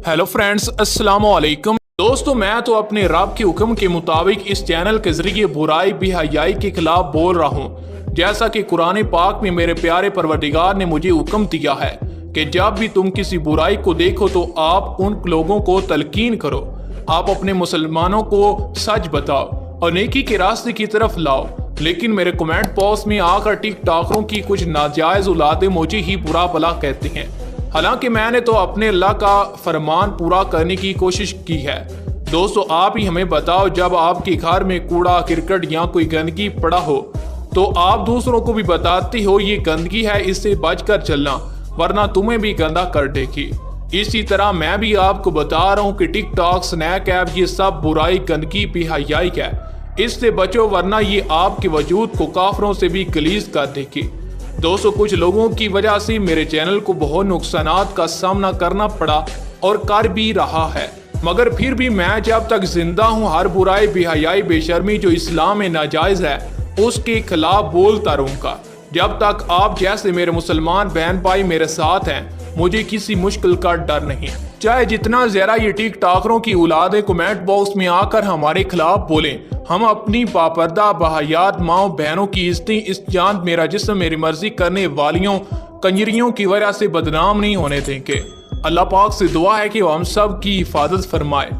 Hello friends, अस्सलाम वालेकुम। दोस्तों, मैं तो अपने रब के हुक्म के मुताबिक इस चैनल के जरिए बुराई बेहयाई के खिलाफ बोल रहा हूँ। जैसा कि कुरान पाक में मेरे प्यारे परवरदिगार ने मुझे हुक्म दिया है कि जब भी तुम किसी बुराई को देखो तो आप उन लोगों को तलकीन करो, आप अपने मुसलमानों को सच बताओ और नेकी के रास्ते की तरफ लाओ। लेकिन मेरे कमेंट बॉक्स में आकर टिकटॉकरों की कुछ नाजायज औलादें मुझे ही बुरा भला कहती हैं। हालांकि मैंने तो अपने अल्लाह का फरमान पूरा करने की कोशिश की है। दोस्तों, आप ही हमें बताओ, जब आपके घर में कूड़ा करकट या कोई गंदगी पड़ा हो तो आप दूसरों को भी बताते हो ये गंदगी है, इससे बचकर चलना वरना तुम्हें भी गंदा कर देगी। इसी तरह मैं भी आपको बता रहा हूँ कि टिकटॉक, स्नैप, ये सब बुराई, गंदगी, बेहयाई है। इससे बचो वरना ये आपके वजूद को काफरों से भी गलीज कर देगी। दोस्तों, कुछ लोगों की वजह से मेरे चैनल को बहुत नुकसानात का सामना करना पड़ा और कर भी रहा है, मगर फिर भी मैं जब तक जिंदा हूँ हर बुराई, बेहयाई, बेशर्मी जो इस्लाम में नाजायज है उसके खिलाफ बोलता रहूंगा। जब तक आप जैसे मेरे मुसलमान बहन भाई मेरे साथ हैं, मुझे किसी मुश्किल का डर नहीं। चाहे जितना ज़्यादा ये टिकटॉकरों की औलादें कमेंट बॉक्स में आकर हमारे खिलाफ बोलें, हम अपनी बापर्दा बाहयात माओ बहनों की इज्जतें इस जान मेरा जिस्म मेरी मर्जी करने वालियों कंजरियों की वजह से बदनाम नहीं होने देंगे। अल्लाह पाक से दुआ है कि वो हम सब की हिफाजत फरमाए।